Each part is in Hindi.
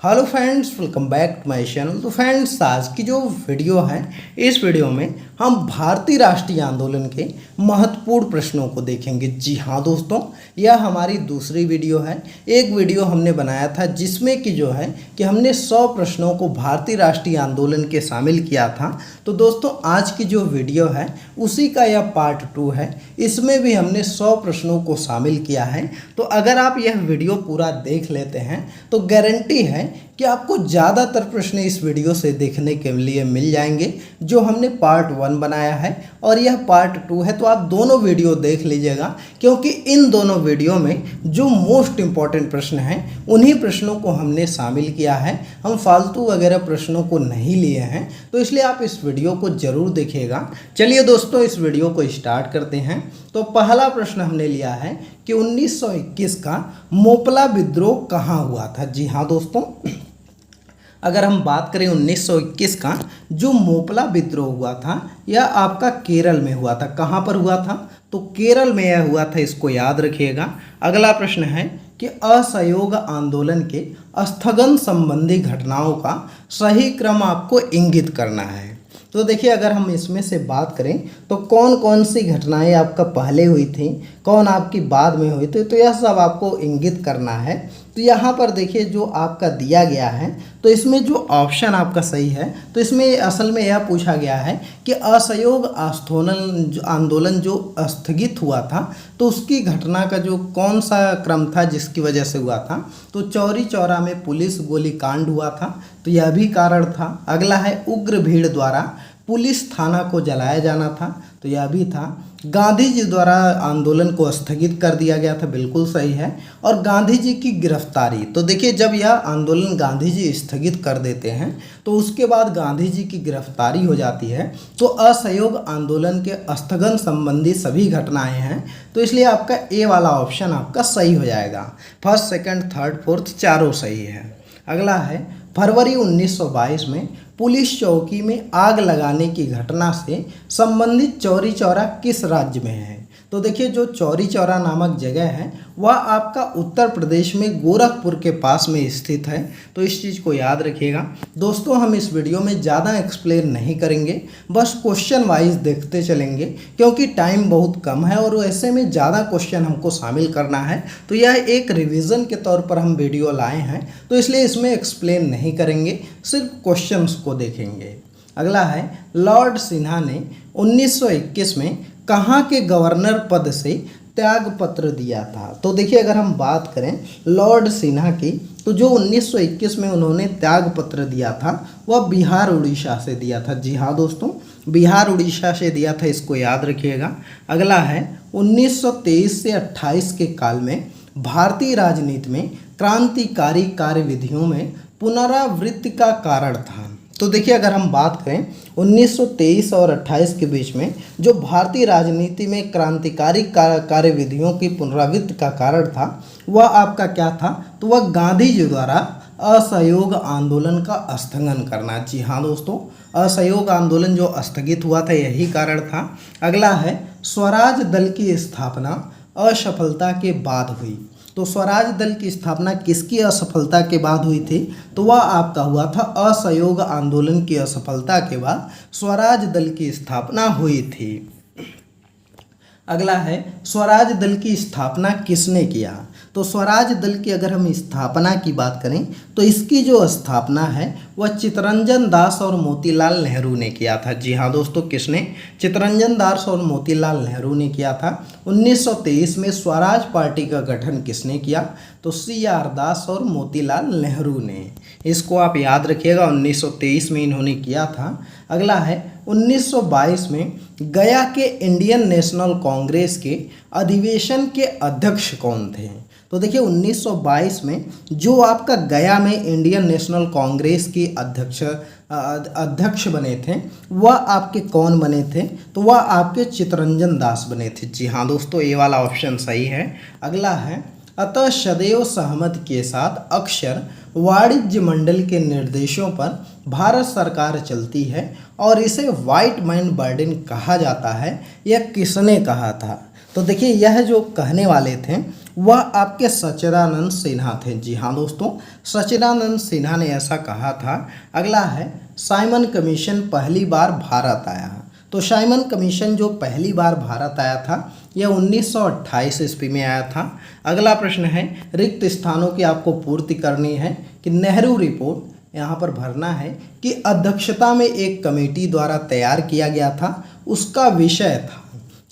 Hello friends, welcome back to my channel. तो फ्रेंड्स, आज की जो वीडियो है, इस वीडियो में हम भारतीय राष्ट्रीय आंदोलन के महत्वपूर्ण प्रश्नों को देखेंगे। जी हाँ दोस्तों, यह हमारी दूसरी वीडियो है। एक वीडियो हमने बनाया था जिसमें कि जो है कि हमने 100 प्रश्नों को भारतीय राष्ट्रीय आंदोलन के शामिल किया था। तो दोस्तों, आज की जो वीडियो है उसी का यह पार्ट 2 है। इसमें भी हमने 100 प्रश्नों को शामिल किया है। तो अगर आप यह वीडियो पूरा देख लेते हैं तो गारंटी है कि आपको ज़्यादातर प्रश्न इस वीडियो से देखने के लिए मिल जाएंगे, जो हमने पार्ट 1 बनाया है और यह पार्ट 2 है। तो आप दोनों वीडियो देख लीजिएगा, क्योंकि इन दोनों वीडियो में जो मोस्ट इम्पॉर्टेंट प्रश्न हैं उन्हीं प्रश्नों को हमने शामिल किया है। हम फालतू वगैरह प्रश्नों को नहीं लिए हैं, तो इसलिए आप इस वीडियो को ज़रूर देखिएगा। चलिए दोस्तों, इस वीडियो को स्टार्ट करते हैं। तो पहला प्रश्न हमने लिया है कि 1921 का मोपला विद्रोह कहाँ हुआ था। जी हाँ दोस्तों, अगर हम बात करें 1921 का जो मोपला विद्रोह हुआ था, यह आपका केरल में हुआ था। कहाँ पर हुआ था? तो केरल में यह हुआ था, इसको याद रखिएगा। अगला प्रश्न है कि असहयोग आंदोलन के स्थगन संबंधी घटनाओं का सही क्रम आपको इंगित करना है। तो देखिए, अगर हम इसमें से बात करें तो कौन कौन सी घटनाएं आपका पहले हुई थी, कौन आपकी बाद में हुई थी, तो यह सब आपको इंगित करना है। तो यहाँ पर देखिए, जो आपका दिया गया है, तो इसमें जो ऑप्शन आपका सही है, तो इसमें असल में यह पूछा गया है कि असहयोग आंदोलन जो स्थगित हुआ था, तो उसकी घटना का जो कौन सा क्रम था जिसकी वजह से हुआ था। तो चौरी चौरा में पुलिस गोलीकांड हुआ था, तो यह भी कारण था। अगला है उग्र भीड़ द्वारा पुलिस थाना को जलाया जाना था, तो यह भी था। गांधी जी द्वारा आंदोलन को स्थगित कर दिया गया था, बिल्कुल सही है। और गांधी जी की गिरफ्तारी, तो देखिए, जब यह आंदोलन गांधी जी स्थगित कर देते हैं तो उसके बाद गांधी जी की गिरफ्तारी हो जाती है। तो असहयोग आंदोलन के स्थगन संबंधी सभी घटनाएं हैं, तो इसलिए आपका ए वाला ऑप्शन आपका सही हो जाएगा। फर्स्ट, सेकंड, थर्ड, फोर्थ चारों सही है। अगला है फरवरी 1922 में पुलिस चौकी में आग लगाने की घटना से संबंधित चौरी चौरा किस राज्य में है। तो देखिए, जो चौरी चौरा नामक जगह है वह आपका उत्तर प्रदेश में गोरखपुर के पास में स्थित है। तो इस चीज़ को याद रखिएगा। दोस्तों, हम इस वीडियो में ज़्यादा एक्सप्लेन नहीं करेंगे, बस क्वेश्चन वाइज देखते चलेंगे, क्योंकि टाइम बहुत कम है और ऐसे में ज़्यादा क्वेश्चन हमको शामिल करना है। तो यह एक रिवीजन के तौर पर हम वीडियो लाए हैं, तो इसलिए इसमें एक्सप्लेन नहीं करेंगे, सिर्फ क्वेश्चंस को देखेंगे। अगला है लॉर्ड सिन्हा ने 1921 में कहाँ के गवर्नर पद से त्याग पत्र दिया था। तो देखिए, अगर हम बात करें लॉर्ड सिन्हा की, तो जो 1921 में उन्होंने त्याग पत्र दिया था वह बिहार उड़ीसा से दिया था। जी हाँ दोस्तों, बिहार उड़ीसा से दिया था, इसको याद रखिएगा। अगला है 1923 से 28 के काल में भारतीय राजनीति में क्रांतिकारी कार्यविधियों में पुनरावृत्ति का कारण था। तो देखिए, अगर हम बात करें 1923 और 28 के बीच में जो भारतीय राजनीति में क्रांतिकारी कार्यविधियों की पुनरावृत्ति का कारण था, वह आपका क्या था? तो वह गांधी जी द्वारा असहयोग आंदोलन का स्थगन करना। जी हाँ दोस्तों, असहयोग आंदोलन जो स्थगित हुआ था यही कारण था। अगला है स्वराज दल की स्थापना असफलता के बाद हुई। तो स्वराज दल की स्थापना किसकी असफलता के बाद हुई थी? तो वह आपका हुआ था असहयोग आंदोलन की असफलता के बाद स्वराज दल की स्थापना हुई थी। अगला है स्वराज दल की स्थापना किसने किया। तो स्वराज दल की अगर हम स्थापना की बात करें तो इसकी जो स्थापना है वह चित्तरंजन दास और मोतीलाल नेहरू ने किया था। जी हाँ दोस्तों, किसने? चित्तरंजन दास और मोतीलाल नेहरू ने किया था। 1923 में स्वराज पार्टी का गठन किसने किया? तो CR दास और मोतीलाल नेहरू ने। इसको आप याद रखिएगा, 1923 में इन्होंने किया था। अगला है 1922 में गया के इंडियन नेशनल कांग्रेस के अधिवेशन के अध्यक्ष कौन थे। तो देखिए, 1922 में जो आपका गया में इंडियन नेशनल कांग्रेस के अध्यक्ष बने थे वह आपके कौन बने थे? तो वह आपके चित्तरंजन दास बने थे। जी हाँ दोस्तों, ये वाला ऑप्शन सही है। अगला है अतः सदैव सहमति के साथ अक्षर वाणिज्य मंडल के निर्देशों पर भारत सरकार चलती है और इसे व्हाइट मैन बर्डन कहा जाता है, यह किसने कहा था? तो देखिए यह जो कहने वाले थे वह आपके सच्चिदानंद सिन्हा थे। जी हाँ दोस्तों, सच्चिदानंद सिन्हा ने ऐसा कहा था। अगला है, साइमन कमीशन पहली बार भारत आया। तो साइमन कमीशन जो पहली बार भारत आया था यह 1928 ईस्वी में आया था। अगला प्रश्न है, रिक्त स्थानों की आपको पूर्ति करनी है कि नेहरू रिपोर्ट यहाँ पर भरना है कि अध्यक्षता में एक कमेटी द्वारा तैयार किया गया था, उसका विषय था।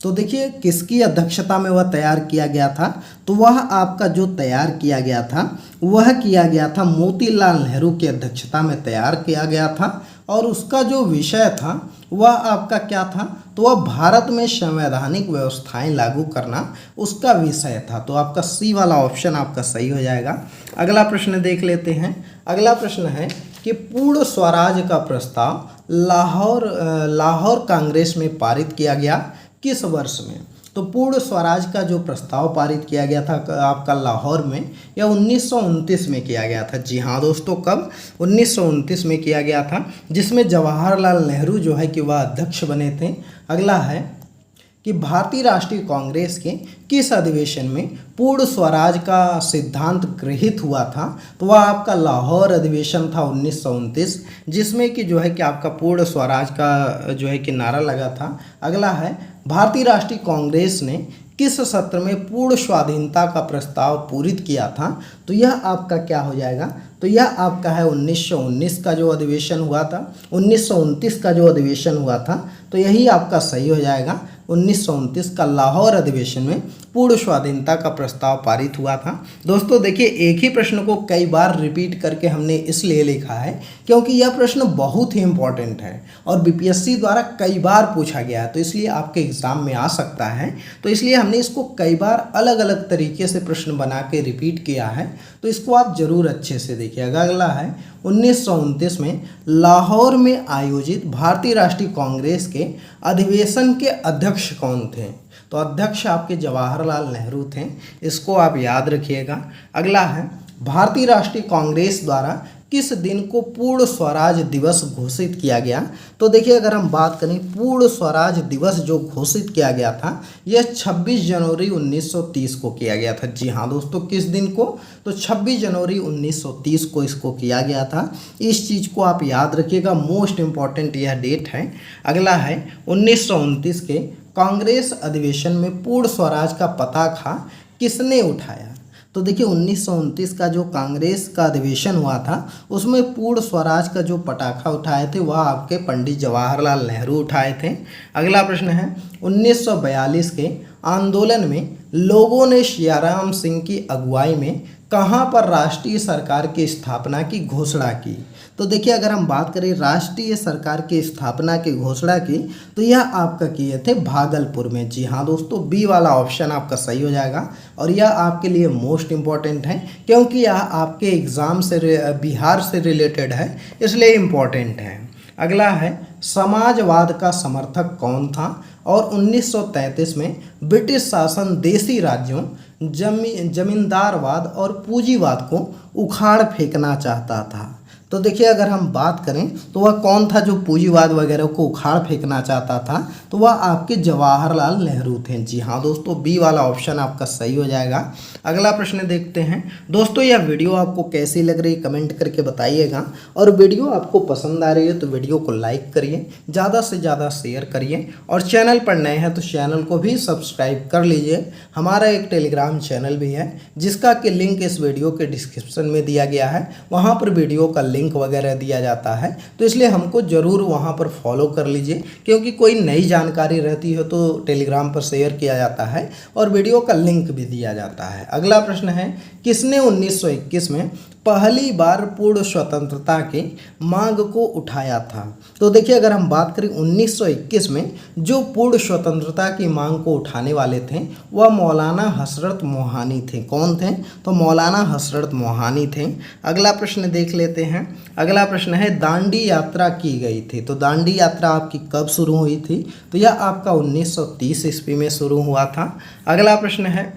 तो देखिए किसकी अध्यक्षता में वह तैयार किया गया था, तो वह आपका जो तैयार किया गया था वह किया गया था मोतीलाल नेहरू की अध्यक्षता में तैयार किया गया था। और उसका जो विषय था वह आपका क्या था, तो वह भारत में संवैधानिक व्यवस्थाएं लागू करना उसका विषय था। तो आपका सी वाला ऑप्शन आपका सही हो जाएगा। अगला प्रश्न देख लेते हैं। अगला प्रश्न है कि पूर्ण स्वराज का प्रस्ताव लाहौर कांग्रेस में पारित किया गया किस वर्ष में। तो पूर्ण स्वराज का जो प्रस्ताव पारित किया गया था आपका लाहौर में, यह 1929 में किया गया था। जी हाँ दोस्तों, कब, 1929 में किया गया था, जिसमें जवाहरलाल नेहरू जो है कि वह अध्यक्ष बने थे। अगला है कि भारतीय राष्ट्रीय कांग्रेस के किस अधिवेशन में पूर्ण स्वराज का सिद्धांत गृहीत हुआ था, तो वह आपका लाहौर अधिवेशन था 1929, जिसमें कि जो है कि आपका पूर्ण स्वराज का जो है कि नारा लगा था। अगला है, भारतीय राष्ट्रीय कांग्रेस ने किस सत्र में पूर्ण स्वाधीनता का प्रस्ताव पूरित किया था, तो यह आपका क्या हो जाएगा, तो यह आपका है 1919 का जो अधिवेशन हुआ था, 1929 का जो अधिवेशन हुआ था, तो यही आपका सही हो जाएगा। 1929 का लाहौर अधिवेशन में पूर्ण स्वाधीनता का प्रस्ताव पारित हुआ था। दोस्तों देखिए एक ही प्रश्न को कई बार रिपीट करके हमने इसलिए लिखा है क्योंकि यह प्रश्न बहुत ही इम्पॉर्टेंट है और बीपीएससी द्वारा कई बार पूछा गया है, तो इसलिए आपके एग्ज़ाम में आ सकता है। तो इसलिए हमने इसको कई बार अलग अलग तरीके से प्रश्न बना के रिपीट किया है, तो इसको आप ज़रूर अच्छे से देखिएगा। अगला है, 1929 में लाहौर में आयोजित भारतीय राष्ट्रीय कांग्रेस के अधिवेशन के अध्यक्ष कौन थे, तो अध्यक्ष आपके जवाहरलाल नेहरू थे, इसको आप याद रखिएगा। अगला है, भारतीय राष्ट्रीय कांग्रेस द्वारा किस दिन को पूर्ण स्वराज दिवस घोषित किया गया, तो देखिए अगर हम बात करें पूर्ण स्वराज दिवस जो घोषित किया गया था यह 26 जनवरी 1930 को किया गया था। जी हाँ दोस्तों, किस दिन को, तो 26 जनवरी 1930 को इसको किया गया था। इस चीज़ को आप याद रखिएगा, मोस्ट इम्पॉर्टेंट यह डेट है। अगला है, 1929 के कांग्रेस अधिवेशन में पूर्ण स्वराज का पताका किसने उठाया, तो देखिए 1929 का जो कांग्रेस का अधिवेशन हुआ था उसमें पूर्ण स्वराज का जो पताका उठाए थे वह आपके पंडित जवाहरलाल नेहरू उठाए थे। अगला प्रश्न है, 1942 के आंदोलन में लोगों ने सियाराम सिंह की अगुवाई में कहाँ पर राष्ट्रीय सरकार की स्थापना की घोषणा की, तो देखिए अगर हम बात करें राष्ट्रीय सरकार की स्थापना की घोषणा की तो यह आपका किए थे भागलपुर में। जी हाँ दोस्तों, बी वाला ऑप्शन आपका सही हो जाएगा और यह आपके लिए मोस्ट इम्पॉर्टेंट है क्योंकि यह आपके एग्ज़ाम से बिहार से रिलेटेड है, इसलिए इम्पॉर्टेंट है। अगला है, समाजवाद का समर्थक कौन था और 1933 में ब्रिटिश शासन देसी राज्यों जमींदारवाद और पूंजीवाद को उखाड़ फेंकना चाहता था, तो देखिए अगर हम बात करें तो वह कौन था जो पूंजीवाद वगैरह को उखाड़ फेंकना चाहता था, तो वह आपके जवाहरलाल नेहरू थे। जी हाँ दोस्तों, बी वाला ऑप्शन आपका सही हो जाएगा। अगला प्रश्न देखते हैं। दोस्तों यह वीडियो आपको कैसी लग रही कमेंट करके बताइएगा और वीडियो आपको पसंद आ रही है तो वीडियो को लाइक करिए, ज़्यादा से ज़्यादा शेयर करिए और चैनल पर नए हैं तो चैनल को भी सब्सक्राइब कर लीजिए। हमारा एक टेलीग्राम चैनल भी है जिसका कि लिंक इस वीडियो के डिस्क्रिप्शन में दिया गया है, वहाँ पर वीडियो का लिंक वगैरह दिया जाता है, तो इसलिए हमको ज़रूर वहाँ पर फॉलो कर लीजिए क्योंकि कोई नई जानकारी रहती है तो टेलीग्राम पर शेयर किया जाता है और वीडियो का लिंक भी दिया जाता है। अगला प्रश्न है, किसने 1921 में पहली बार पूर्ण स्वतंत्रता की मांग को उठाया था, तो देखिए अगर हम बात करें 1921 में जो पूर्ण स्वतंत्रता की मांग को उठाने वाले थे वह मौलाना हसरत मोहानी थे। कौन थे, तो मौलाना हसरत मोहानी थे। अगला प्रश्न देख लेते हैं। अगला प्रश्न है, दांडी यात्रा की गई थी, तो दांडी यात्रा आपकी कब शुरू हुई थी, तो यह आपका 1930 ईस्वी में शुरू हुआ था। अगला प्रश्न है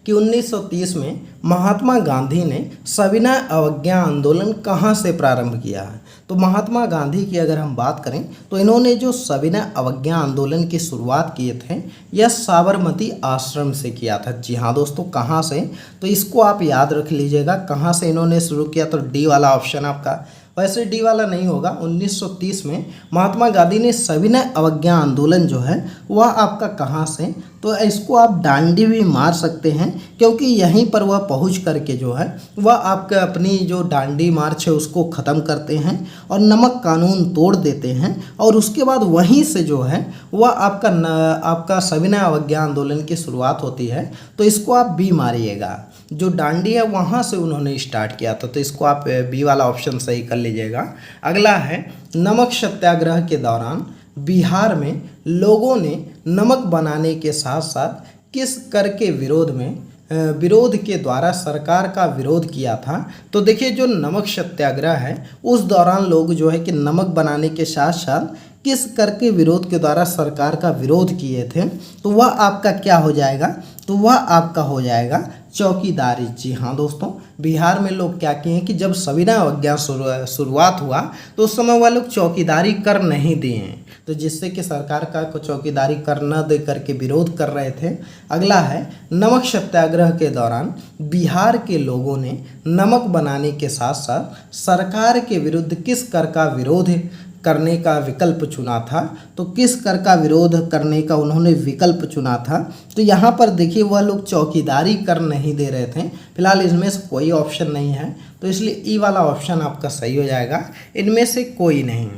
कि 1930 में महात्मा गांधी ने सविनय अवज्ञा आंदोलन कहाँ से प्रारंभ किया है। तो महात्मा गांधी की अगर हम बात करें तो इन्होंने जो सविनय अवज्ञा आंदोलन की शुरुआत किए थे यह साबरमती आश्रम से किया था। जी हाँ दोस्तों, कहाँ से, तो इसको आप याद रख लीजिएगा, कहाँ से इन्होंने शुरू किया। तो डी वाला ऑप्शन आपका, वैसे डी वाला नहीं होगा। 1930 में महात्मा गांधी ने सविनय अवज्ञा आंदोलन जो है वह आपका कहाँ से, तो इसको आप डांडी भी मार सकते हैं क्योंकि यहीं पर वह पहुंच करके जो है वह आपका अपनी जो डांडी मार्च है उसको ख़त्म करते हैं और नमक कानून तोड़ देते हैं और उसके बाद वहीं से जो है वह आपका सविनय अवज्ञा आंदोलन की शुरुआत होती है। तो इसको आप बी मारिएगा, जो डांडी है वहाँ से उन्होंने स्टार्ट किया था। तो इसको आप बी वाला ऑप्शन सही कर लीजिएगा। अगला है, नमक सत्याग्रह के दौरान बिहार में लोगों ने नमक बनाने के साथ साथ किस कर के विरोध के द्वारा सरकार का विरोध किया था। तो देखिए, जो नमक सत्याग्रह है उस दौरान लोग जो है कि नमक बनाने के साथ साथ किस कर के विरोध के द्वारा सरकार का विरोध किए थे, तो वह आपका क्या हो जाएगा, तो वह आपका हो जाएगा चौकीदारी। जी हाँ दोस्तों, बिहार में लोग क्या किए हैं कि जब सविनय अवज्ञा शुरुआत हुआ तो उस समय वह लोग चौकीदारी कर नहीं दिए हैं, तो जिससे कि सरकार का चौकीदारी कर न दे करके विरोध कर रहे थे। अगला है, नमक सत्याग्रह के दौरान बिहार के लोगों ने नमक बनाने के साथ साथ सरकार के विरुद्ध किस कर का विरोध करने का विकल्प चुना था। तो किस कर का विरोध करने का उन्होंने विकल्प चुना था, तो यहाँ पर देखिए वह लोग चौकीदारी कर नहीं दे रहे थे। फिलहाल इसमें से कोई ऑप्शन नहीं है, तो इसलिए ई वाला ऑप्शन आपका सही हो जाएगा, इनमें से कोई नहीं।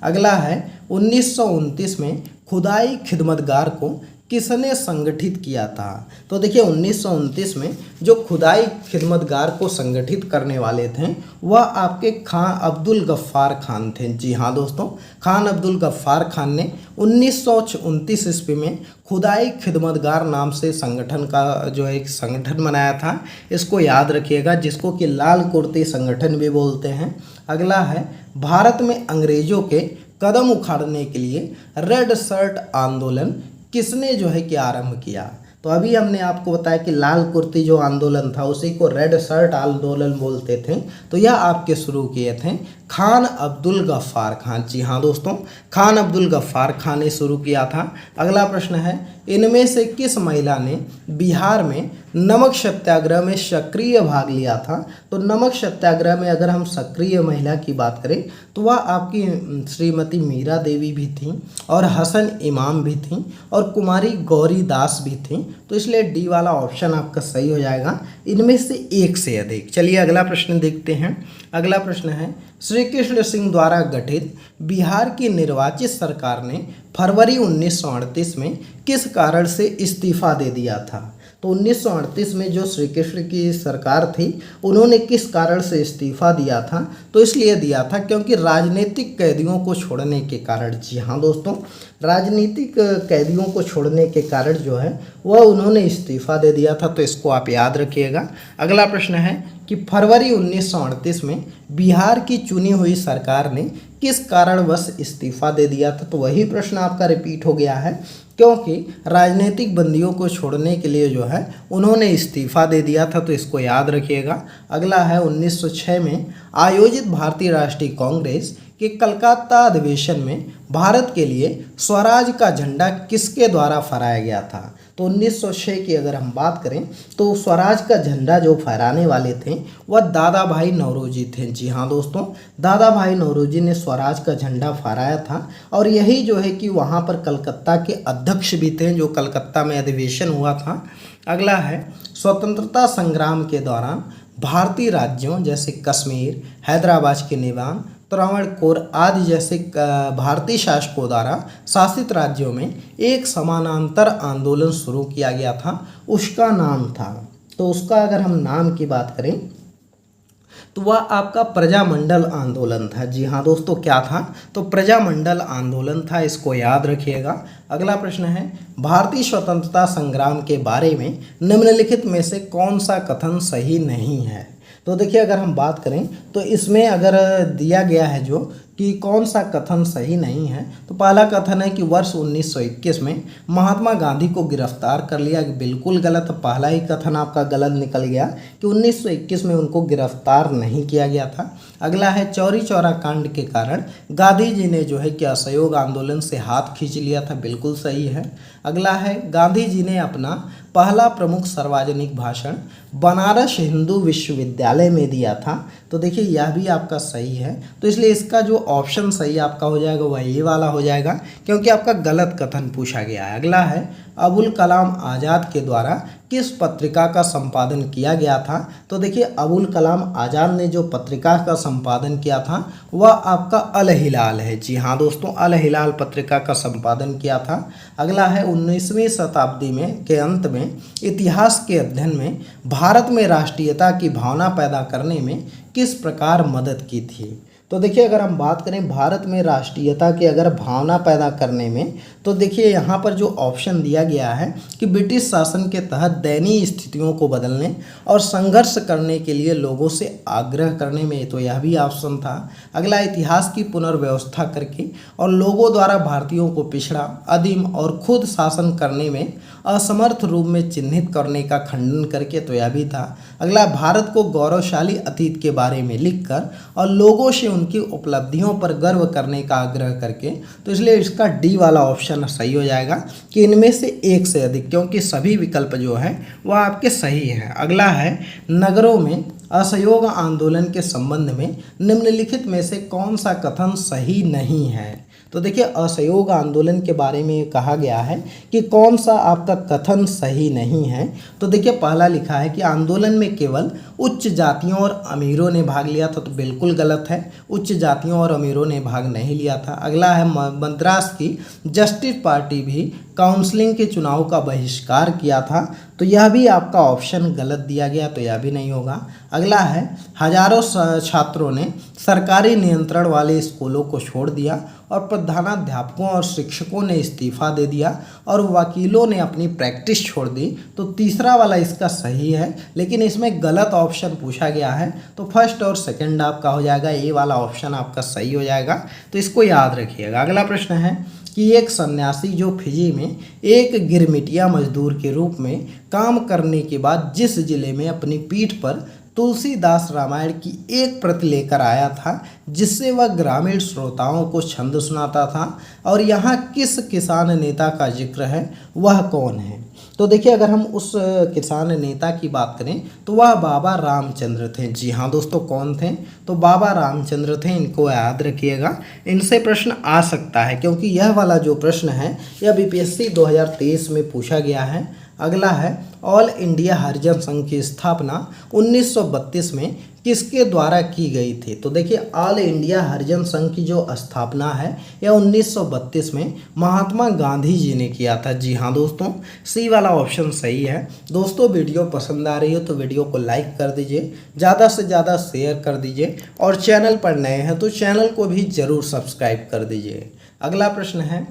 अगला है, 1929 में खुदाई खिदमतगार को किसने संगठित किया था। तो देखिए 1929 में जो खुदाई खिदमतगार को संगठित करने वाले थे वह आपके खान अब्दुल गफ्फार खान थे। जी हाँ दोस्तों, खान अब्दुल गफ्फार खान ने 1929 ईस्वी में खुदाई खिदमतगार नाम से संगठन का जो एक संगठन बनाया था, इसको याद रखिएगा, जिसको कि लाल कुर्ती संगठन भी बोलते हैं। अगला है, भारत में अंग्रेजों के कदम उखाड़ने के लिए रेड शर्ट आंदोलन किसने जो है कि आरंभ किया। तो अभी हमने आपको बताया कि लाल कुर्ती जो आंदोलन था उसी को रेड शर्ट आंदोलन बोलते थे, तो यह आपके शुरू किए थे खान अब्दुल गफ्फार खान। जी हाँ दोस्तों, खान अब्दुल गफ्फार खान ने शुरू किया था। अगला प्रश्न है, इनमें से किस महिला ने बिहार में नमक सत्याग्रह में सक्रिय भाग लिया था। तो नमक सत्याग्रह में अगर हम सक्रिय महिला की बात करें तो वह आपकी श्रीमती मीरा देवी भी थी और हसन इमाम भी थी और कुमारी गौरी दास भी थी। तो इसलिए डी वाला ऑप्शन आपका सही हो जाएगा, इनमें से एक से अधिक। चलिए अगला प्रश्न देखते हैं। अगला प्रश्न है, श्री कृष्ण सिंह द्वारा गठित बिहार की निर्वाचित सरकार ने फरवरी 1938 में किस कारण से इस्तीफा दे दिया था। तो 1938 में जो श्री कृष्ण की सरकार थी उन्होंने किस कारण से इस्तीफा दिया था। तो इसलिए दिया था क्योंकि राजनीतिक कैदियों को छोड़ने के कारण। जी हाँ दोस्तों, राजनीतिक कैदियों को छोड़ने के कारण जो है वह उन्होंने इस्तीफा दे दिया था, तो इसको आप याद रखिएगा। अगला प्रश्न है कि फरवरी 1938 में बिहार की चुनी हुई सरकार ने किस कारणवश इस्तीफा दे दिया था। तो वही प्रश्न आपका रिपीट हो गया है, क्योंकि राजनीतिक बंदियों को छोड़ने के लिए जो है उन्होंने इस्तीफा दे दिया था, तो इसको याद रखिएगा। अगला है, 1906 में आयोजित भारतीय राष्ट्रीय कांग्रेस के कलकत्ता अधिवेशन में भारत के लिए स्वराज का झंडा किसके द्वारा फहराया गया था। तो 1906 की अगर हम बात करें तो स्वराज का झंडा जो फहराने वाले थे वह दादा भाई नौरोजी थे। जी हाँ दोस्तों, दादा भाई नौरोजी ने स्वराज का झंडा फहराया था और यही जो है कि वहाँ पर कलकत्ता के अध्यक्ष भी थे जो कलकत्ता में अधिवेशन हुआ था। अगला है, स्वतंत्रता संग्राम के दौरान भारतीय राज्यों जैसे कश्मीर, हैदराबाद के निजाम, त्रावणकोर आदि जैसे भारतीय शासकों द्वारा शासित राज्यों में एक समानांतर आंदोलन शुरू किया गया था, उसका नाम था। तो उसका अगर हम नाम की बात करें तो वह आपका प्रजामंडल आंदोलन था। जी हाँ दोस्तों, क्या था, तो प्रजामंडल आंदोलन था, इसको याद रखिएगा। अगला प्रश्न है, भारतीय स्वतंत्रता संग्राम के बारे में निम्नलिखित में से कौन सा कथन सही नहीं है। तो देखिए अगर हम बात करें तो इसमें अगर दिया गया है जो कि कौन सा कथन सही नहीं है। तो पहला कथन है कि वर्ष 1921 में महात्मा गांधी को गिरफ्तार कर लिया, बिल्कुल गलत। पहला ही कथन आपका गलत निकल गया कि 1921 में उनको गिरफ्तार नहीं किया गया था। अगला है चौरी चौरा कांड के कारण गांधी जी ने जो है कि असहयोग आंदोलन से हाथ खींच लिया था, बिल्कुल सही है। अगला है गांधी जी ने अपना पहला प्रमुख सार्वजनिक भाषण बनारस हिंदू विश्वविद्यालय में दिया था। तो देखिए यह भी आपका सही है, तो इसलिए इसका जो ऑप्शन सही आपका हो जाएगा वह ये वाला हो जाएगा, क्योंकि आपका गलत कथन पूछा गया है। अगला है अबुल कलाम आज़ाद के द्वारा किस पत्रिका का संपादन किया गया था। तो देखिए अबुल कलाम आज़ाद ने जो पत्रिका का संपादन किया था वह आपका अल हिलाल है। जी हाँ दोस्तों, अल हिलाल पत्रिका का संपादन किया था। अगला है 19वीं शताब्दी में के अंत में इतिहास के अध्ययन में भारत में राष्ट्रीयता की भावना पैदा करने में किस प्रकार मदद की थी। तो देखिए अगर हम बात करें भारत में राष्ट्रीयता की अगर भावना पैदा करने में, तो देखिए यहाँ पर जो ऑप्शन दिया गया है कि ब्रिटिश शासन के तहत दयनीय स्थितियों को बदलने और संघर्ष करने के लिए लोगों से आग्रह करने में, तो यह भी ऑप्शन था। अगला इतिहास की पुनर्व्यवस्था करके और लोगों द्वारा भारतीयों को पिछड़ा, अधीन और खुद शासन करने में असमर्थ रूप में चिन्हित करने का खंडन करके, तो यह भी था। अगला भारत को गौरवशाली अतीत के बारे में लिखकर और लोगों से उनकी उपलब्धियों पर गर्व करने का आग्रह करके, तो इसलिए इसका डी वाला ऑप्शन सही हो जाएगा कि इनमें से एक से अधिक, क्योंकि सभी विकल्प जो हैं वह आपके सही हैं। अगला है नगरों में असहयोग आंदोलन के संबंध में निम्नलिखित में से कौन सा कथन सही नहीं है। तो देखिए असहयोग आंदोलन के बारे में कहा गया है कि कौन सा आपका कथन सही नहीं है। तो देखिए पहला लिखा है कि आंदोलन में केवल उच्च जातियों और अमीरों ने भाग लिया था, तो बिल्कुल गलत है, उच्च जातियों और अमीरों ने भाग नहीं लिया था। अगला है मद्रास की जस्टिस पार्टी भी काउंसलिंग के चुनाव का बहिष्कार किया था, तो यह भी आपका ऑप्शन गलत दिया गया, तो यह भी नहीं होगा। अगला है हजारों छात्रों ने सरकारी नियंत्रण वाले स्कूलों को छोड़ दिया और प्रधानाध्यापकों और शिक्षकों ने इस्तीफा दे दिया और वकीलों ने अपनी प्रैक्टिस छोड़ दी, तो तीसरा वाला इसका सही है, लेकिन इसमें गलत ऑप्शन पूछा गया है, तो फर्स्ट और सेकंड आपका हो जाएगा, ये वाला ऑप्शन आपका सही हो जाएगा, तो इसको याद रखिएगा। अगला प्रश्न है कि एक सन्यासी जो फिजी में एक गिरमिटिया मजदूर के रूप में काम करने के बाद जिस जिले में अपनी पीठ पर तुलसीदास रामायण की एक प्रति लेकर आया था, जिससे वह ग्रामीण श्रोताओं को छंद सुनाता था, और यहाँ किस किसान नेता का जिक्र है, वह कौन है। तो देखिए अगर हम उस किसान नेता की बात करें तो वह बाबा रामचंद्र थे। जी हाँ दोस्तों, कौन थे, तो बाबा रामचंद्र थे, इनको याद रखिएगा, इनसे प्रश्न आ सकता है, क्योंकि यह वाला जो प्रश्न है यह बीपीएससी 2023 में पूछा गया है। अगला है ऑल इंडिया हरिजन संघ की स्थापना 1932 में किसके द्वारा की गई थी। तो देखिए ऑल इंडिया हरिजन संघ की जो स्थापना है यह 1932 में महात्मा गांधी जी ने किया था। जी हाँ दोस्तों, सी वाला ऑप्शन सही है। दोस्तों वीडियो पसंद आ रही हो तो वीडियो को लाइक कर दीजिए, ज़्यादा से ज़्यादा शेयर कर दीजिए, और चैनल पर नए हैं तो चैनल को भी ज़रूर सब्सक्राइब कर दीजिए। अगला प्रश्न है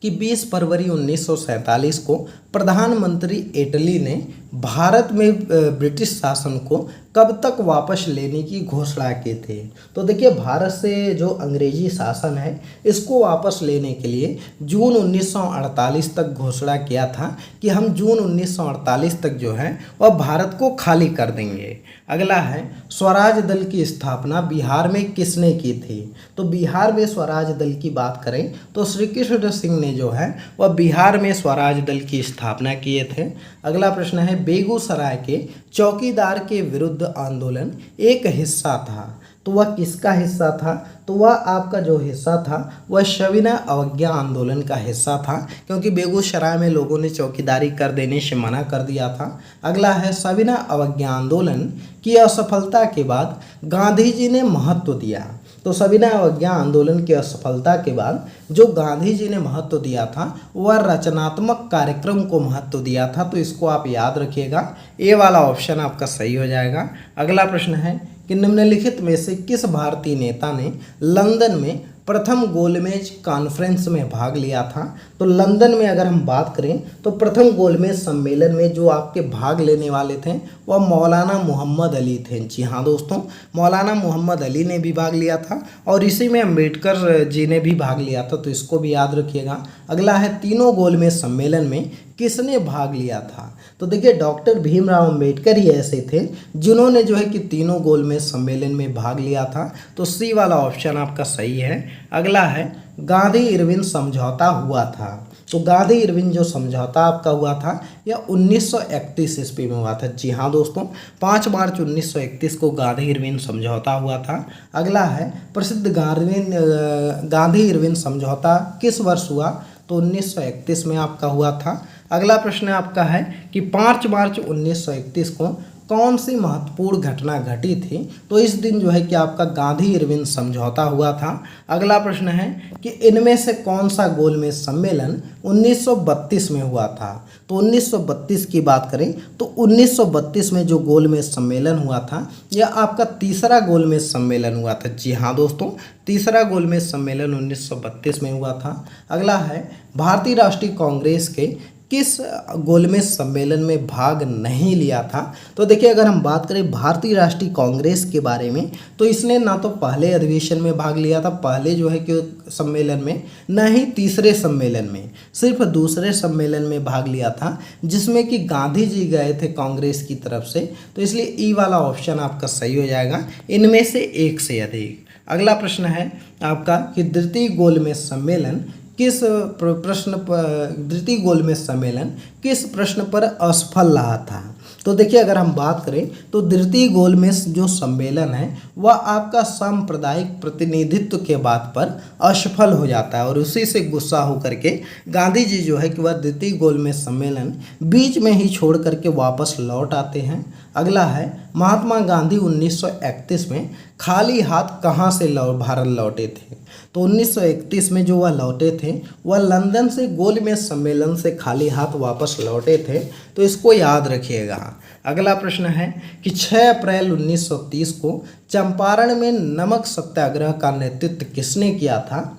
कि 20 फरवरी 1947 को प्रधानमंत्री इटली ने भारत में ब्रिटिश शासन को कब तक वापस लेने की घोषणा की थी। तो देखिए भारत से जो अंग्रेजी शासन है इसको वापस लेने के लिए जून 1948 तक घोषणा किया था कि हम जून 1948 तक जो है वह भारत को खाली कर देंगे। अगला है स्वराज दल की स्थापना बिहार में किसने की थी। तो बिहार में स्वराज दल की बात करें तो श्री कृष्ण सिंह ने जो है वह बिहार में स्वराज दल की स्थापना किए थे। अगला प्रश्न है बेगूसराय के चौकीदार के विरुद्ध आंदोलन एक हिस्सा था, तो वह किसका हिस्सा था। तो वह आपका जो हिस्सा था वह सविनय अवज्ञा आंदोलन का हिस्सा था, क्योंकि बेगूसराय में लोगों ने चौकीदारी कर देने से मना कर दिया था। अगला है सविनय अवज्ञा आंदोलन की असफलता के बाद गांधी जी ने महत्व दिया। तो सविनय अवज्ञा आंदोलन की असफलता के बाद जो गांधी जी ने महत्व दिया था वह रचनात्मक कार्यक्रम को महत्व दिया था, तो इसको आप याद रखिएगा, ए वाला ऑप्शन आपका सही हो जाएगा। अगला प्रश्न है कि निम्नलिखित में से किस भारतीय नेता ने लंदन में प्रथम गोलमेज कॉन्फ्रेंस में भाग लिया था? तो लंदन में अगर हम बात करें तो प्रथम गोलमेज सम्मेलन में जो आपके भाग लेने वाले थे वह मौलाना मोहम्मद अली थे। जी हाँ दोस्तों, मौलाना मोहम्मद अली ने भी भाग लिया था और इसी में अम्बेडकर जी ने भी भाग लिया था, तो इसको भी याद रखिएगा। अगला है तीनों गोलमेज सम्मेलन में किसने भाग लिया था? तो देखिए डॉक्टर भीमराव अंबेडकर ही ऐसे थे जिन्होंने जो है कि तीनों गोलमेज सम्मेलन में भाग लिया था, तो सी वाला ऑप्शन आपका सही है। अगला है गांधी इरविन समझौता हुआ था। तो गांधी इरविन जो समझौता आपका हुआ था यह 1931 ईस्वी में हुआ था। जी हाँ दोस्तों, 5 मार्च 1931 को गांधी इरविन समझौता हुआ था। अगला है प्रसिद्ध गांधी इरविन समझौता किस वर्ष हुआ? तो 1931 में आपका हुआ था। अगला प्रश्न आपका है कि 5 मार्च 1931 को कौन सी महत्वपूर्ण घटना घटी थी? तो इस दिन जो है कि आपका गांधी इरविन समझौता हुआ था। अगला प्रश्न है कि इनमें से कौन सा गोलमेज सम्मेलन 1932 में हुआ था? तो 1932 की बात करें तो 1932 में जो गोलमेज सम्मेलन हुआ था यह आपका तीसरा गोलमेज सम्मेलन हुआ था। जी हाँ दोस्तों, तीसरा गोलमेज सम्मेलन 1932 में हुआ था। अगला है भारतीय राष्ट्रीय कांग्रेस के किस गोलमेज सम्मेलन में भाग नहीं लिया था? तो देखिए अगर हम बात करें भारतीय राष्ट्रीय कांग्रेस के बारे में तो इसने ना तो पहले अधिवेशन में भाग लिया था, पहले जो है कि सम्मेलन में, न ही तीसरे सम्मेलन में, सिर्फ दूसरे सम्मेलन में भाग लिया था जिसमें कि गांधी जी गए थे कांग्रेस की तरफ से, तो इसलिए ई वाला ऑप्शन आपका सही हो जाएगा, इनमें से एक से अधिक। अगला प्रश्न है आपका कि द्वितीय गोलमेज सम्मेलन किस द्वितीय गोलमेज सम्मेलन किस प्रश्न पर असफल रहा था? तो देखिए अगर हम बात करें तो द्वितीय गोलमेज जो सम्मेलन है वह आपका सांप्रदायिक प्रतिनिधित्व के बात पर असफल हो जाता है और उसी से गुस्सा होकर के गांधी जी जो है कि वह द्वितीय गोलमेज सम्मेलन बीच में ही छोड़ करके वापस लौट आते हैं। अगला है महात्मा गांधी 1931 में खाली हाथ कहाँ से भारत लौटे थे? तो 1931 में जो वह लौटे थे वह लंदन से गोलमेज सम्मेलन से खाली हाथ वापस लौटे थे, तो इसको याद रखिएगा। अगला प्रश्न है कि 6 अप्रैल 1930 को चंपारण में नमक सत्याग्रह का नेतृत्व किसने किया था?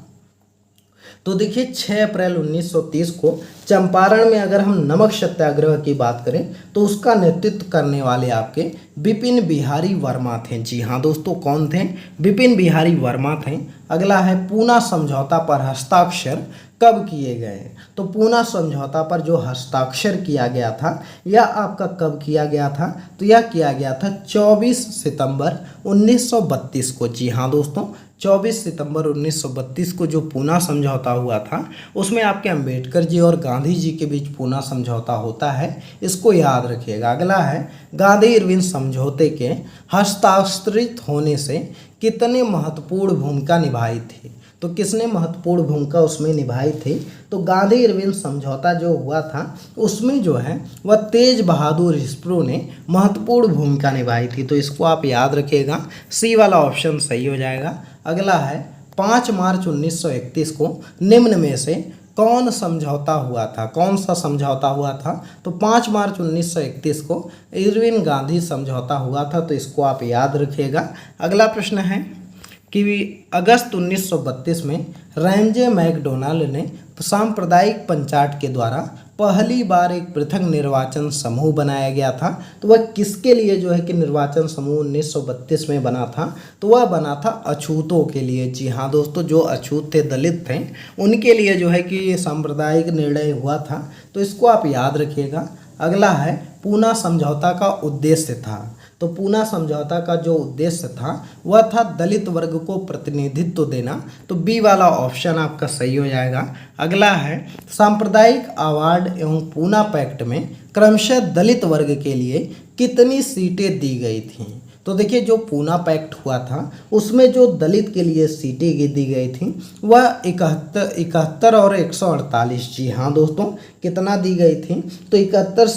तो देखिए 6 अप्रैल 1930 को चंपारण में अगर हम नमक सत्याग्रह की बात करें तो उसका नेतृत्व करने वाले आपके बिपिन बिहारी वर्मा थे। जी हाँ दोस्तों, कौन थे? बिपिन बिहारी वर्मा थे। अगला है पूना समझौता पर हस्ताक्षर कब किए गए? तो पूना समझौता पर जो हस्ताक्षर किया गया था यह आपका कब किया गया था? तो यह किया गया था 24 सितंबर 1932 को। जी हाँ दोस्तों, 24 सितंबर 1932 को जो पूना समझौता हुआ था उसमें आपके अंबेडकर जी और गांधी जी के बीच पूना समझौता होता है, इसको याद रखिएगा। अगला है गांधी इरविन समझौते के हस्ताक्षरित होने से कितने महत्वपूर्ण भूमिका निभाई थी? तो किसने महत्वपूर्ण भूमिका उसमें निभाई थी? तो गांधी इरविन समझौता जो हुआ था उसमें जो है वह तेज बहादुर स्प्रू ने महत्वपूर्ण भूमिका निभाई थी, तो इसको आप याद रखिएगा, सी वाला ऑप्शन सही हो जाएगा। अगला है 5 मार्च 1931 को निम्न में से कौन समझौता हुआ था? कौन सा समझौता हुआ था? तो 5 मार्च 1931 को इरविन गांधी समझौता हुआ था, तो इसको आप याद रखिएगा। अगला प्रश्न है कि अगस्त 1932 में रैमजे मैकडोनाल्ड ने सांप्रदायिक पंचायत के द्वारा पहली बार एक पृथक निर्वाचन समूह बनाया गया था, तो वह किसके लिए जो है कि निर्वाचन समूह 1932 में बना था? तो वह बना था अछूतों के लिए। जी हाँ दोस्तों, जो अछूत थे, दलित थे, उनके लिए जो है कि सांप्रदायिक निर्णय हुआ था, तो इसको आप याद रखिएगा। अगला है पूना समझौता का उद्देश्य था। तो पूना समझौता का जो उद्देश्य था वह था दलित वर्ग को प्रतिनिधित्व देना, तो बी वाला ऑप्शन आपका सही हो जाएगा। अगला है सांप्रदायिक अवार्ड एवं पूना पैक्ट में क्रमशः दलित वर्ग के लिए कितनी सीटें दी गई थीं? तो देखिए जो पूना पैक्ट हुआ था उसमें जो दलित के लिए सीटें दी गई थी वह 71 और 148। जी हाँ दोस्तों, कितना दी गई थी? तो 71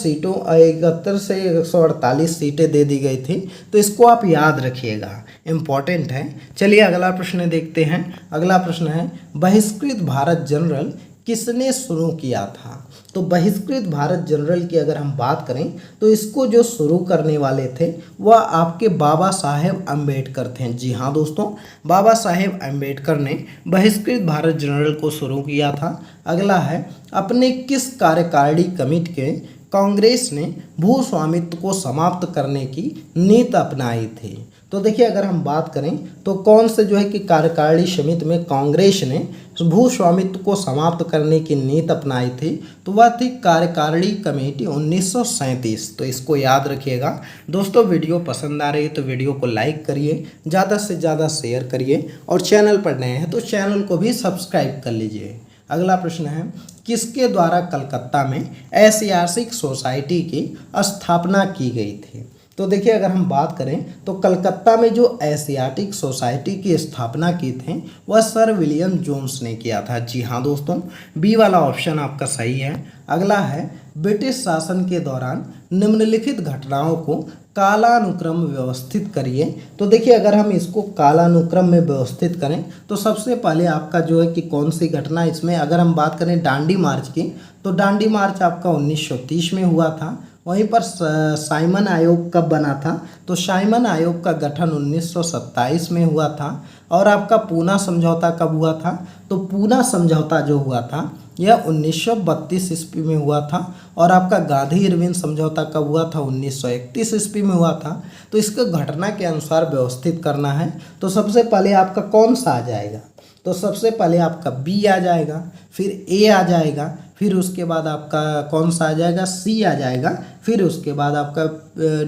से 148 सीटें दे दी गई थी, तो इसको आप याद रखिएगा, इम्पॉर्टेंट है। चलिए अगला प्रश्न देखते हैं। अगला प्रश्न है बहिष्कृत भारत जनरल किसने शुरू किया था? तो बहिष्कृत भारत जनरल की अगर हम बात करें तो इसको जो शुरू करने वाले थे वह आपके बाबा साहेब अम्बेडकर थे। जी हाँ दोस्तों, बाबा साहेब अम्बेडकर ने बहिष्कृत भारत जनरल को शुरू किया था। अगला है, अपने किस कार्यकारिणी कमेटी के कांग्रेस ने भू स्वामित्व को समाप्त करने की नीति अपनाई थी? तो देखिए अगर हम बात करें तो कौन से जो है कि कार्यकारिणी समिति में कांग्रेस ने भू स्वामित्व को समाप्त करने की नीति अपनाई थी? तो वह थी कार्यकारिणी कमेटी 1937। तो इसको याद रखिएगा दोस्तों। वीडियो पसंद आ रही है तो वीडियो को लाइक करिए, ज़्यादा से ज़्यादा शेयर करिए और चैनल पर नए हैं तो चैनल को भी सब्सक्राइब कर लीजिए। अगला प्रश्न है, किसके द्वारा कलकत्ता में ऐतिहासिक सोसाइटी की स्थापना की गई थी? तो देखिए अगर हम बात करें तो कलकत्ता में जो एशियाटिक सोसाइटी की स्थापना की थी वह सर विलियम जोन्स ने किया था। जी हाँ दोस्तों, बी वाला ऑप्शन आपका सही है। अगला है, ब्रिटिश शासन के दौरान निम्नलिखित घटनाओं को कालानुक्रम व्यवस्थित करिए। तो देखिए अगर हम इसको कालानुक्रम में व्यवस्थित करें तो सबसे पहले आपका जो है कि कौन सी घटना, इसमें अगर हम बात करें डांडी मार्च की तो डांडी मार्च आपका 1930 में हुआ था। वहीं पर साइमन आयोग कब बना था? तो साइमन आयोग का गठन 1927 में हुआ था। और आपका पूना समझौता कब हुआ था? तो पूना समझौता जो हुआ था यह 1932 ईस्वी में हुआ था। और आपका गांधी इरविन समझौता कब हुआ था? 1931 ईस्वी में हुआ था। तो इसको घटना के अनुसार व्यवस्थित करना है। तो सबसे पहले आपका कौन सा आ जाएगा? तो सबसे पहले आपका बी आ जाएगा, फिर ए आ जाएगा, फिर उसके बाद आपका कौन सा आ जाएगा? सी आ जाएगा, फिर उसके बाद आपका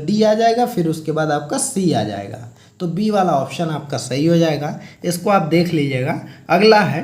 डी आ जाएगा, फिर उसके बाद आपका सी आ जाएगा। तो बी वाला ऑप्शन आपका सही हो जाएगा। इसको आप देख लीजिएगा। अगला है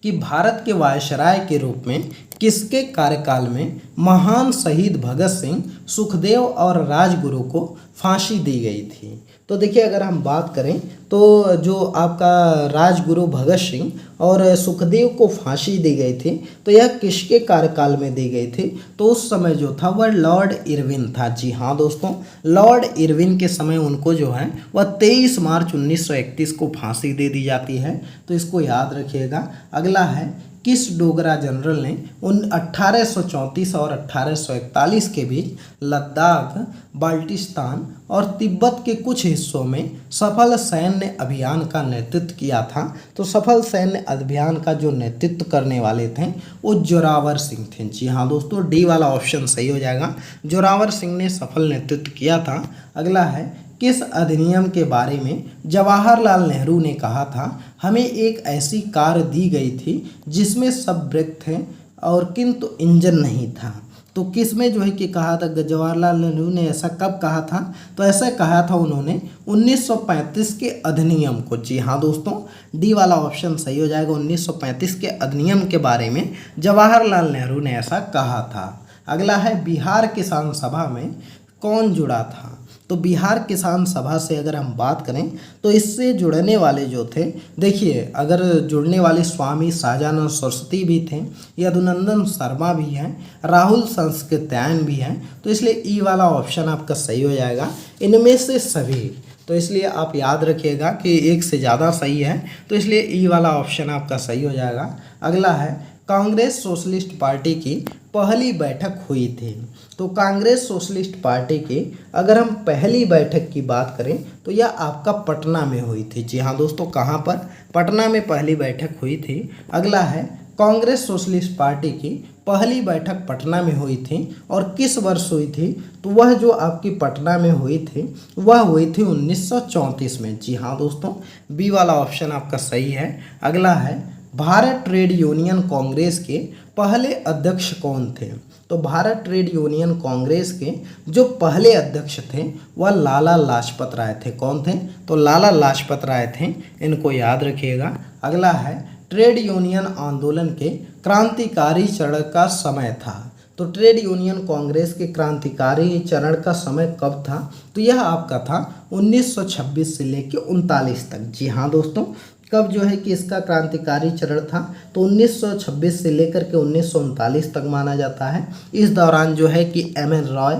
कि भारत के वायसराय के रूप में किसके कार्यकाल में महान शहीद भगत सिंह, सुखदेव और राजगुरु को फांसी दी गई थी? तो देखिए अगर हम बात करें तो जो आपका राजगुरु भगत सिंह और सुखदेव को फांसी दी गई थी तो यह किसके कार्यकाल में दी गई थी? तो उस समय जो था वह लॉर्ड इरविन था। जी हाँ दोस्तों, लॉर्ड इरविन के समय उनको जो है वह 23 मार्च 1931 को फांसी दे दी जाती है। तो इसको याद रखिएगा। अगला है, किस डोगरा जनरल ने 1834 और 1841 के बीच लद्दाख, बाल्टिस्तान और तिब्बत के कुछ हिस्सों में सफल सैन्य अभियान का नेतृत्व किया था? तो सफल सैन्य अभियान का जो नेतृत्व करने वाले थे वो जोरावर सिंह थे। जी हाँ दोस्तों, डी वाला ऑप्शन सही हो जाएगा। जोरावर सिंह ने सफल नेतृत्व किया था। अगला है, किस अधिनियम के बारे में जवाहरलाल नेहरू ने कहा था हमें एक ऐसी कार दी गई थी जिसमें सब ब्रेक थे और किंतु इंजन नहीं था? तो किस में जो है कि कहा था जवाहरलाल नेहरू ने? ऐसा कब कहा था? तो ऐसा कहा था उन्होंने 1935 के अधिनियम को। जी हाँ दोस्तों, डी वाला ऑप्शन सही हो जाएगा। 1935 के अधिनियम के बारे में जवाहरलाल नेहरू ने ऐसा कहा था। अगला है, बिहार किसान सभा में कौन जुड़ा था? तो बिहार किसान सभा से अगर हम बात करें तो इससे जुड़ने वाले जो थे, देखिए अगर जुड़ने वाले स्वामी सहजानंद सरस्वती भी थे, यदुनंदन शर्मा भी हैं, राहुल संस्कृत्यायन भी हैं। तो इसलिए ई वाला ऑप्शन आपका सही हो जाएगा, इनमें से सभी। तो इसलिए आप याद रखिएगा कि एक से ज़्यादा सही है, तो इसलिए ई वाला ऑप्शन आपका सही हो जाएगा। अगला है, कांग्रेस सोशलिस्ट पार्टी की पहली बैठक हुई थी? तो कांग्रेस सोशलिस्ट पार्टी की अगर हम पहली बैठक की बात करें तो यह आपका पटना में हुई थी। जी हाँ दोस्तों, कहाँ पर? पटना में पहली बैठक हुई थी। अगला है, कांग्रेस सोशलिस्ट पार्टी की पहली बैठक पटना में हुई थी और किस वर्ष हुई थी? तो वह जो आपकी पटना में हुई थी वह हुई थी 1934 में। जी हाँ दोस्तों, बी वाला ऑप्शन आपका सही है। अगला है, भारत ट्रेड यूनियन कांग्रेस के पहले अध्यक्ष कौन थे? तो भारत ट्रेड यूनियन कांग्रेस के जो पहले अध्यक्ष थे वह लाला लाजपत राय थे। कौन थे? तो लाला लाजपत राय थे, इनको याद रखिएगा। अगला है, ट्रेड यूनियन आंदोलन के क्रांतिकारी चरण का समय था? तो ट्रेड यूनियन कांग्रेस के क्रांतिकारी चरण का समय कब था? तो यह आपका था 1926 से लेकर 39 तक। जी हाँ दोस्तों, कब जो है कि इसका क्रांतिकारी चरण था? तो 1926 से लेकर के 1939 तक माना जाता है। इस दौरान जो है कि एम.एन. रॉय,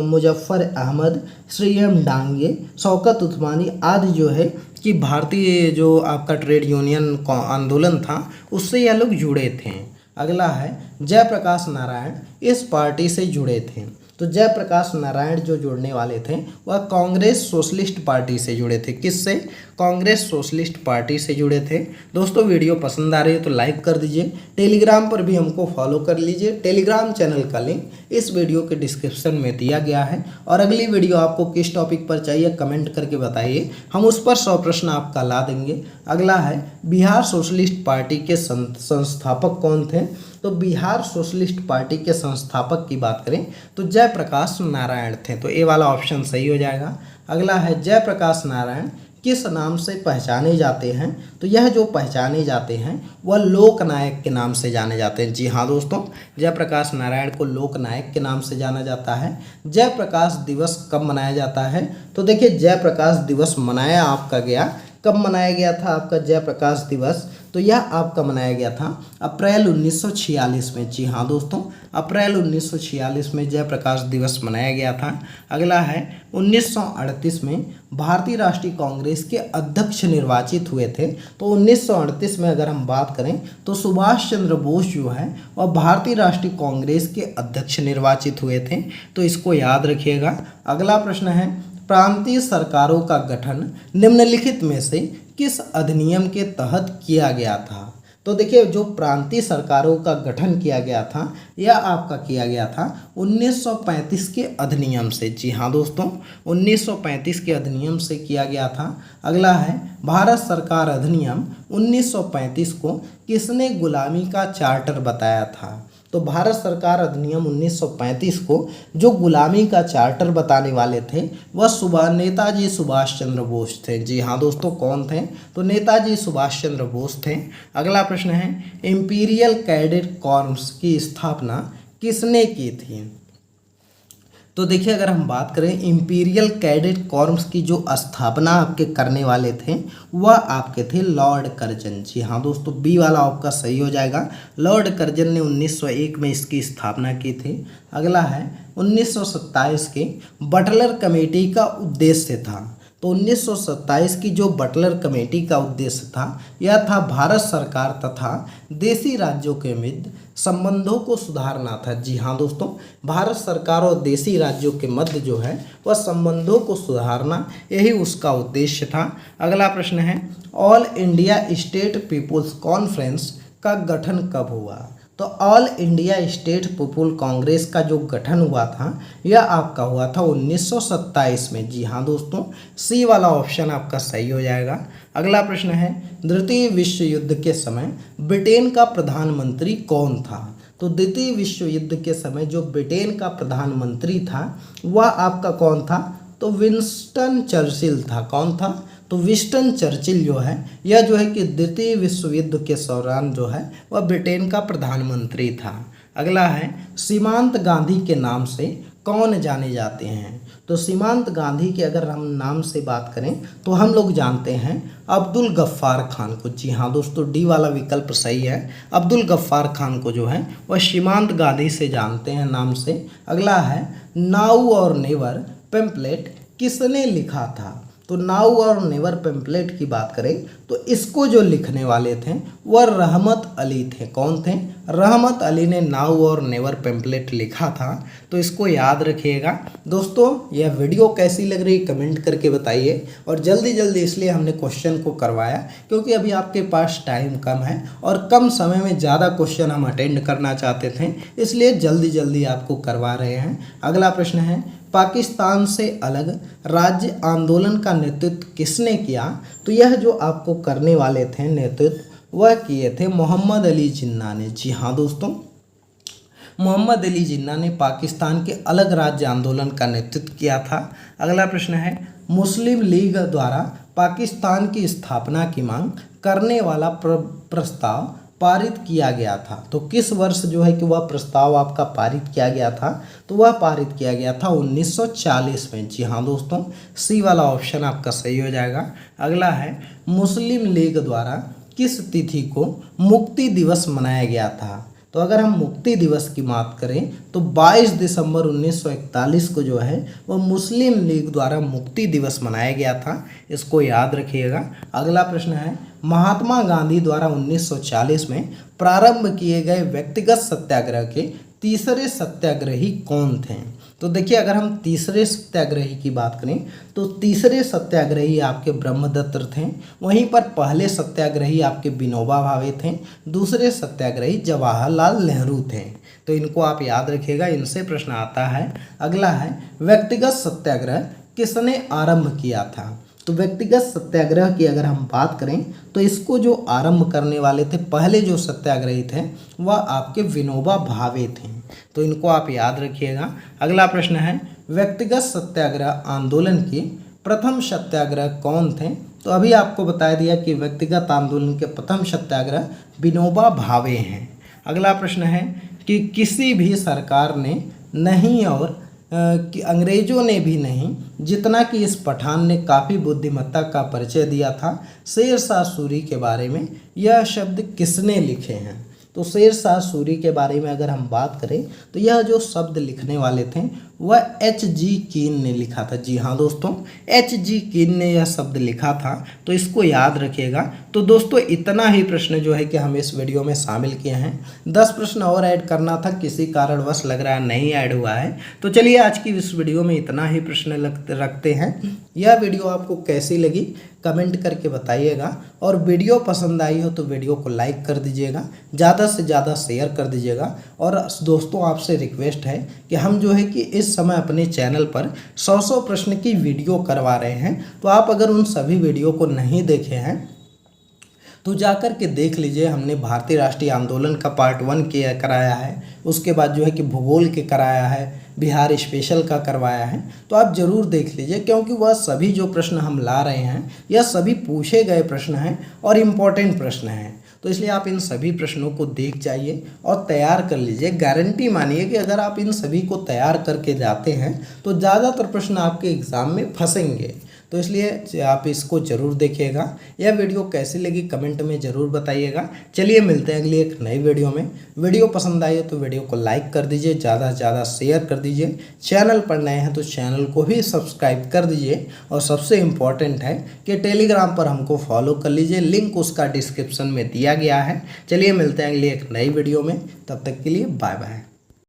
मुजफ्फर अहमद, श्री एम. डांगे, शौकत उस्मानी आदि जो है कि भारतीय जो आपका ट्रेड यूनियन आंदोलन था उससे यह लोग जुड़े थे। अगला है जयप्रकाश नारायण इस पार्टी से जुड़े थे। तो जयप्रकाश नारायण जो जुड़ने वाले थे वह कांग्रेस सोशलिस्ट पार्टी से जुड़े थे। किससे? कांग्रेस सोशलिस्ट पार्टी से जुड़े थे। दोस्तों वीडियो पसंद आ रही है तो लाइक कर दीजिए। टेलीग्राम पर भी हमको फॉलो कर लीजिए। टेलीग्राम चैनल का लिंक इस वीडियो के डिस्क्रिप्शन में दिया गया है। और अगली वीडियो आपको किस टॉपिक पर चाहिए कमेंट करके बताइए, हम उस पर 100 प्रश्न आपका ला देंगे। अगला है बिहार सोशलिस्ट पार्टी के संस्थापक कौन थे? तो बिहार सोशलिस्ट पार्टी के संस्थापक की बात करें तो जयप्रकाश नारायण थे। तो ए वाला ऑप्शन सही हो जाएगा। अगला है जयप्रकाश नारायण किस नाम से पहचाने जाते हैं? तो यह जो पहचाने जाते हैं वह लोकनायक के नाम से जाने जाते हैं। जी हाँ दोस्तों, जयप्रकाश नारायण को लोकनायक के नाम से जाना जाता है। जयप्रकाश दिवस कब मनाया जाता है? तो देखिए जयप्रकाश दिवस मनाया आपका गया, कब मनाया गया था आपका जयप्रकाश दिवस? तो यह आपका मनाया गया था अप्रैल 1946 में। जी हाँ दोस्तों, अप्रैल 1946 में जयप्रकाश दिवस मनाया गया था। अगला है 1938 में भारतीय राष्ट्रीय कांग्रेस के अध्यक्ष निर्वाचित हुए थे। तो 1938 में अगर हम बात करें तो सुभाष चंद्र बोस जो है वह भारतीय राष्ट्रीय कांग्रेस के अध्यक्ष निर्वाचित हुए थे। तो इसको याद रखिएगा। अगला प्रश्न है प्रांतीय सरकारों का गठन निम्नलिखित में से किस अधिनियम के तहत किया गया था? तो देखिए जो प्रांतीय सरकारों का गठन किया गया था यह आपका किया गया था 1935 के अधिनियम से। जी हाँ दोस्तों, 1935 के अधिनियम से किया गया था। अगला है भारत सरकार अधिनियम 1935 को किसने गुलामी का चार्टर बताया था? तो भारत सरकार अधिनियम 1935 को जो गुलामी का चार्टर बताने वाले थे वह नेताजी सुभाष चंद्र बोस थे। जी हाँ दोस्तों, कौन थे? तो नेताजी सुभाष चंद्र बोस थे। अगला प्रश्न है इंपीरियल कैडेट कॉर्प्स की स्थापना किसने की थी? तो देखिए अगर हम बात करें इंपीरियल कैडेट कॉर्प्स की जो स्थापना आपके करने वाले थे वह आपके थे लॉर्ड कर्जन। जी हाँ दोस्तों, बी वाला आपका सही हो जाएगा। लॉर्ड कर्जन ने 1901 में इसकी स्थापना की थी। अगला है 1927 के बटलर कमेटी का उद्देश्य था। तो 1927 की जो बटलर कमेटी का उद्देश्य था यह था भारत सरकार तथा देशी राज्यों के मध्य संबंधों को सुधारना था। जी हाँ दोस्तों, भारत सरकार और देशी राज्यों के मध्य जो है वह संबंधों को सुधारना यही उसका उद्देश्य था। अगला प्रश्न है All India State Peoples Conference का गठन कब हुआ? तो All India State People Congress का जो गठन हुआ था यह आपका हुआ था 1927 में। जी हाँ दोस्तों, सी वाला ऑप्शन आपका सही हो जाएगा। अगला प्रश्न है द्वितीय विश्व युद्ध के समय ब्रिटेन का प्रधानमंत्री कौन था? तो द्वितीय विश्व युद्ध के समय जो ब्रिटेन का प्रधानमंत्री था वह आपका कौन था? तो विंस्टन चर्चिल था। कौन था? तो विंस्टन चर्चिल जो है यह जो है कि द्वितीय विश्व युद्ध के दौरान जो है वह ब्रिटेन का प्रधानमंत्री था। अगला है सीमांत गांधी के नाम से कौन जाने जाते हैं? तो सीमांत गांधी के अगर हम नाम से बात करें तो हम लोग जानते हैं अब्दुल गफ्फार खान को। जी हाँ दोस्तों, डी वाला विकल्प सही है। अब्दुल गफ्फार खान को जो है वह सीमांत गांधी से जानते हैं नाम से। अगला है नाउ और नेवर पेम्पलेट किसने लिखा था? तो नाउ और नेवर पेम्पलेट की बात करें तो इसको जो लिखने वाले थे वह रहमत अली थे। कौन थे? रहमत अली ने नाउ और नेवर पेम्पलेट लिखा था। तो इसको याद रखिएगा। दोस्तों यह वीडियो कैसी लग रही कमेंट करके बताइए। और जल्दी जल्दी इसलिए हमने क्वेश्चन को करवाया क्योंकि अभी आपके पास टाइम कम है और कम समय में ज़्यादा क्वेश्चन हम अटेंड करना चाहते थे, इसलिए जल्दी जल्दी आपको करवा रहे हैं। अगला प्रश्न है पाकिस्तान से अलग राज्य आंदोलन का नेतृत्व किसने किया? तो यह जो आपको करने वाले थे नेतृत्व वह किए थे मोहम्मद अली जिन्ना ने। जी हाँ दोस्तों, मोहम्मद अली जिन्ना ने पाकिस्तान के अलग राज्य आंदोलन का नेतृत्व किया था। अगला प्रश्न है मुस्लिम लीग द्वारा पाकिस्तान की स्थापना की मांग करने वाला प्रस्ताव पारित किया गया था। तो किस वर्ष जो है कि वह प्रस्ताव आपका पारित किया गया था? तो वह पारित किया गया था 1940 में। जी हाँ दोस्तों, सी वाला ऑप्शन आपका सही हो जाएगा। अगला है मुस्लिम लीग द्वारा किस तिथि को मुक्ति दिवस मनाया गया था? तो अगर हम मुक्ति दिवस की बात करें तो 22 दिसंबर 1941 को जो है वह मुस्लिम लीग द्वारा मुक्ति दिवस मनाया गया था, इसको याद रखिएगा। अगला प्रश्न है, महात्मा गांधी द्वारा 1940 में प्रारंभ किए गए व्यक्तिगत सत्याग्रह के तीसरे सत्याग्रही कौन थे? तो देखिए, अगर हम तीसरे सत्याग्रही की बात करें तो तीसरे सत्याग्रही आपके ब्रह्मदत्त थे, वहीं पर पहले सत्याग्रही आपके विनोबा भावे थे, दूसरे सत्याग्रही जवाहरलाल नेहरू थे। तो इनको आप याद रखिएगा, इनसे प्रश्न आता है। अगला है, व्यक्तिगत सत्याग्रह किसने आरंभ किया था? तो व्यक्तिगत सत्याग्रह की अगर हम बात करें तो इसको जो आरंभ करने वाले थे, पहले जो सत्याग्रही थे वह आपके विनोबा भावे थे। तो इनको आप याद रखिएगा। अगला प्रश्न है, व्यक्तिगत सत्याग्रह आंदोलन के प्रथम सत्याग्रह कौन थे? तो अभी आपको बता दिया कि व्यक्तिगत आंदोलन के प्रथम सत्याग्रह विनोबा भावे हैं। अगला प्रश्न है कि किसी भी सरकार ने नहीं और कि अंग्रेजों ने भी नहीं, जितना कि इस पठान ने काफ़ी बुद्धिमत्ता का परिचय दिया था। शेर शाह सूरी के बारे में यह शब्द किसने लिखे हैं? तो शेर शाह सूरी के बारे में अगर हम बात करें तो यह जो शब्द लिखने वाले थे वह H.G. कीन ने लिखा था। जी हाँ दोस्तों, H.G. कीन ने यह शब्द लिखा था, तो इसको याद रखिएगा। तो दोस्तों, इतना ही प्रश्न जो है कि हम इस वीडियो में शामिल किए हैं। 10 प्रश्न और ऐड करना था, किसी कारणवश लग रहा है नहीं ऐड हुआ है। तो चलिए, आज की इस वीडियो में इतना ही प्रश्न रखते हैं। यह वीडियो आपको कैसी लगी कमेंट करके बताइएगा, और वीडियो पसंद आई हो तो वीडियो को लाइक कर दीजिएगा, ज़्यादा से ज़्यादा शेयर कर दीजिएगा। और दोस्तों, आपसे रिक्वेस्ट है कि हम जो है कि इस समय अपने चैनल पर 100 प्रश्न की वीडियो करवा रहे हैं, तो आप अगर उन सभी वीडियो को नहीं देखे हैं तो जाकर के देख लीजिए। हमने भारतीय राष्ट्रीय आंदोलन का पार्ट 1 किया कराया है, उसके बाद जो है कि भूगोल के कराया है, बिहार स्पेशल का करवाया है। तो आप ज़रूर देख लीजिए, क्योंकि वह सभी जो प्रश्न हम ला रहे हैं यह सभी पूछे गए प्रश्न हैं और इम्पोर्टेंट प्रश्न हैं। तो इसलिए आप इन सभी प्रश्नों को देख जाइए और तैयार कर लीजिए। गारंटी मानिए कि अगर आप इन सभी को तैयार करके जाते हैं तो ज़्यादातर प्रश्न आपके एग्ज़ाम में फंसेंगे। तो इसलिए आप इसको ज़रूर देखिएगा। यह वीडियो कैसी लगी कमेंट में ज़रूर बताइएगा। चलिए, मिलते हैं अगली एक नई वीडियो में। वीडियो पसंद आई तो वीडियो को लाइक कर दीजिए, ज़्यादा से ज़्यादा शेयर कर दीजिए। चैनल पर नए हैं तो चैनल को भी सब्सक्राइब कर दीजिए, और सबसे इम्पॉर्टेंट है कि टेलीग्राम पर हमको फॉलो कर लीजिए, लिंक उसका डिस्क्रिप्शन में दिया गया है। चलिए, मिलते हैं अगली एक नई वीडियो में, तब तक के लिए बाय बाय।